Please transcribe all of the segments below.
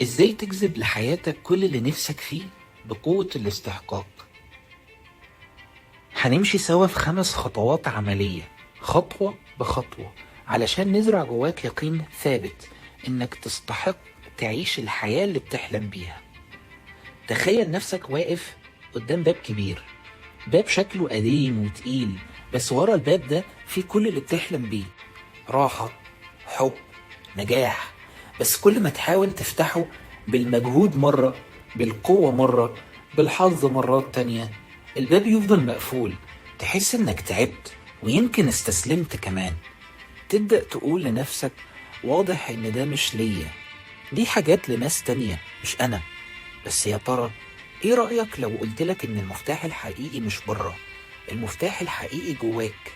ازاي تجذب لحياتك كل اللي نفسك فيه بقوة الاستحقاق؟ هنمشي سوا في 5 خطوات عملية، خطوة بخطوة، علشان نزرع جواك يقين ثابت انك تستحق تعيش الحياة اللي بتحلم بيها. تخيل نفسك واقف قدام باب كبير، باب شكله قديم وتقيل، بس ورا الباب ده في كل اللي بتحلم بيه: راحة، حب، نجاح. بس كل ما تحاول تفتحه بالمجهود مرة، بالقوة مرة، بالحظ مرات تانية، الباب يفضل مقفول. تحس انك تعبت ويمكن استسلمت كمان. تبدأ تقول لنفسك: واضح ان ده مش ليا، دي حاجات لناس تانية مش انا. بس يا ترى ايه رأيك لو قلتلك ان المفتاح الحقيقي مش بره، المفتاح الحقيقي جواك؟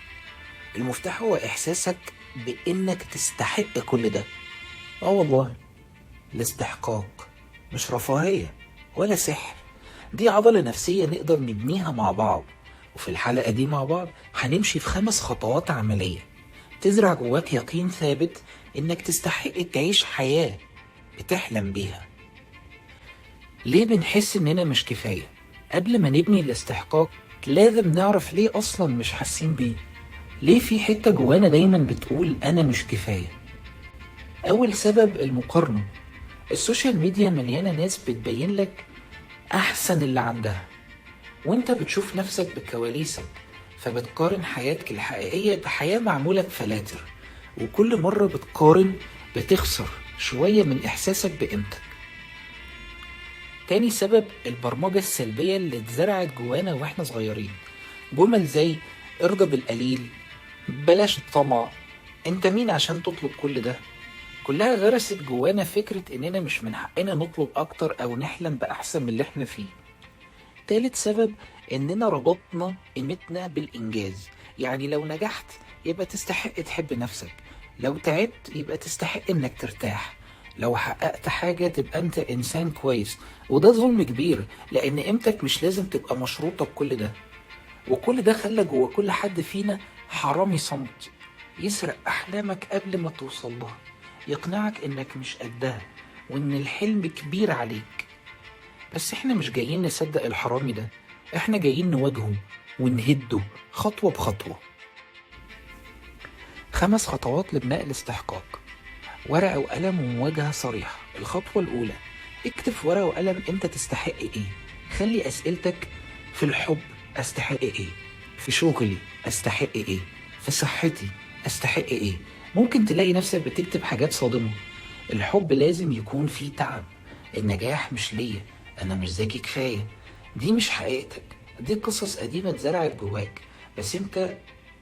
المفتاح هو احساسك بانك تستحق كل ده. اه والله، الاستحقاق مش رفاهية ولا سحر، دي عضلة نفسية نقدر نبنيها مع بعض. وفي الحلقة دي مع بعض هنمشي في 5 خطوات عملية تزرع جواك يقين ثابت انك تستحق تعيش حياة بتحلم بيها. ليه بنحس اننا مش كفاية؟ قبل ما نبني الاستحقاق لازم نعرف ليه اصلا مش حاسين بيه. ليه في حتة جوانا دايما بتقول انا مش كفاية؟ اول سبب المقارنة. السوشيال ميديا مليانة ناس بتبين لك احسن اللي عندها، وانت بتشوف نفسك بكواليسك، فبتقارن حياتك الحقيقية بحياة معمولة بفلاتر. وكل مرة بتقارن بتخسر شوية من احساسك بقيمتك. تاني سبب البرمجة السلبية اللي اتزرعت جوانا واحنا صغيرين. جمل زي: ارضى بالقليل، بلاش الطمع، انت مين عشان تطلب كل ده، كلها غرست جوانا فكرة اننا مش من حقنا نطلب اكتر او نحلم باحسن من اللي احنا فيه. تالت سبب اننا ربطنا قيمتنا بالانجاز. يعني لو نجحت يبقى تستحق تحب نفسك، لو تعبت يبقى تستحق انك ترتاح، لو حققت حاجة تبقى انت انسان كويس. وده ظلم كبير، لان قيمتك مش لازم تبقى مشروطة بكل ده. وكل ده خلى جوا كل حد فينا حرامي صمت، يسرق احلامك قبل ما توصل لها، يقنعك انك مش قدها وان الحلم كبير عليك. بس احنا مش جايين نصدق الحرامي ده، احنا جايين نواجهه ونهده خطوة بخطوة. 5 خطوات لبناء الاستحقاق. ورقة وقلم ومواجهة صريحة. الخطوة الأولى: اكتب في ورقة وقلم انت تستحق ايه. خلي أسئلتك: في الحب أستحق ايه، في شغلي أستحق ايه، في صحتي أستحق ايه. ممكن تلاقي نفسك بتكتب حاجات صادمة: الحب لازم يكون فيه تعب، النجاح مش ليا، انا مش ذكي كفاية. دي مش حقيقتك، دي قصص قديمة اتزرعت جواك، بس انت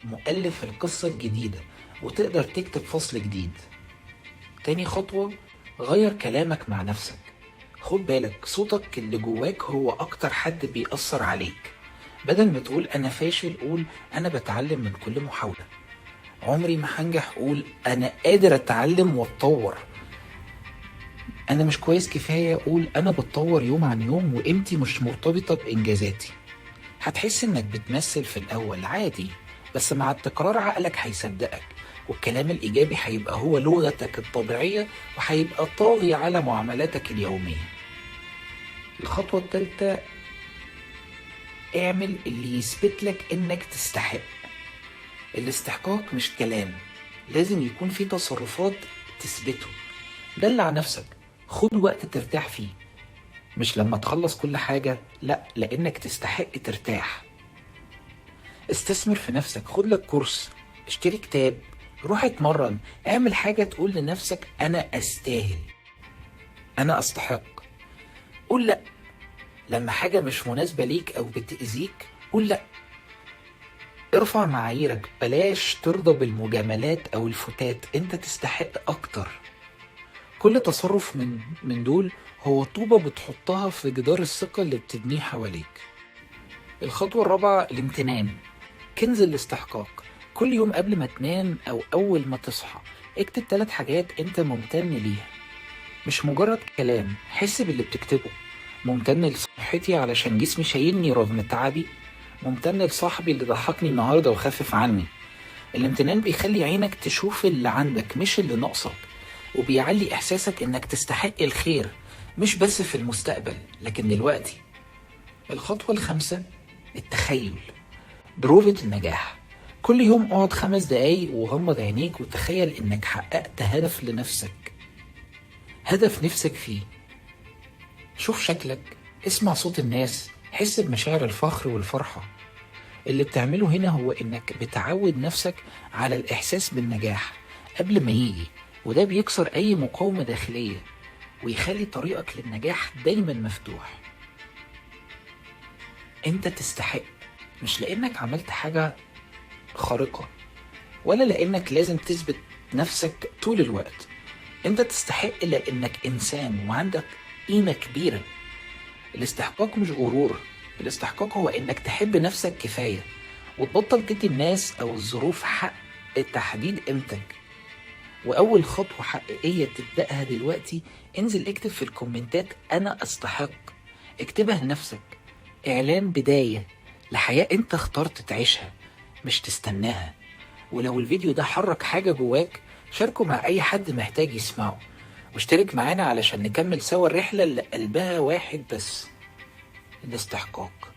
مؤلف القصة الجديدة وتقدر تكتب فصل جديد. تاني خطوة: غير كلامك مع نفسك. خد بالك، صوتك اللي جواك هو اكتر حد بيأثر عليك. بدل ما تقول انا فاشل، قول انا بتعلم من كل محاولة. عمري ما هنجح، قول انا قادر اتعلم واتطور. انا مش كويس كفاية، قول انا بتطور يوم عن يوم وقيمتي مش مرتبطة بانجازاتي. هتحس انك بتمثل في الاول عادي، بس مع التكرار عقلك هيصدقك، والكلام الايجابي هيبقى هو لغتك الطبيعية وهيبقى طاغي على معاملاتك اليومية. الخطوة الثالثة: اعمل اللي يثبت لك انك تستحق. الاستحقاق مش كلام، لازم يكون في تصرفات تثبته. دلع نفسك، خد وقت ترتاح فيه، مش لما تخلص كل حاجة، لا، لانك تستحق ترتاح. استثمر في نفسك، خد لك كورس، اشتري كتاب، روح اتمرن، اعمل حاجة تقول لنفسك انا استاهل، انا استحق. قول لا لما حاجة مش مناسبة ليك او بتأذيك، قول لا. ارفع معاييرك، بلاش ترضى بالمجاملات او الفتات، انت تستحق اكتر. كل تصرف من دول هو طوبة بتحطها في جدار الثقة اللي بتبنيه حواليك. الخطوة الرابعة: الامتنان، كنز الاستحقاق. كل يوم قبل ما تنام أو أول ما تصحى اكتب 3 حاجات أنت ممتن ليها. مش مجرد كلام، حس باللي بتكتبه. ممتن لصحتي علشان جسمي شايلني رغم تعبي. ممتن لصاحبي اللي ضحكني النهاردة وخفف عني. الامتنان بيخلي عينك تشوف اللي عندك مش اللي ناقصك، وبيعلي إحساسك إنك تستحق الخير مش بس في المستقبل لكن دلوقتي. الخطوة الخامسة، التخيل. بروفة النجاح. كل يوم اقعد 5 دقايق وغمض عينيك وتخيل انك حققت هدف لنفسك، هدف نفسك فيه. شوف شكلك، اسمع صوت الناس، حس بمشاعر الفخر والفرحة. اللي بتعمله هنا هو انك بتعود نفسك على الاحساس بالنجاح قبل ما يجي، وده بيكسر اي مقاومة داخلية ويخلي طريقك للنجاح دايما مفتوح. انت تستحق، مش لانك عملت حاجة خارقة ولا لانك لازم تثبت نفسك طول الوقت. انت تستحق لانك انسان وعندك قيمة كبيرة. الاستحقاق مش غرور، الاستحقاق هو انك تحب نفسك كفاية وتبطل تدي الناس او الظروف حق تحديد قيمتك. واول خطوة حقيقية تبدأها دلوقتي، انزل اكتب في الكومنتات انا استحق. اكتبها لنفسك، اعلان بداية لحياة انت اخترت تعيشها مش تستناها. ولو الفيديو ده حرك حاجة جواك، شاركه مع اي حد محتاج يسمعه، واشترك معانا علشان نكمل سوا الرحلة اللي قلبها واحد بس، الاستحقاق.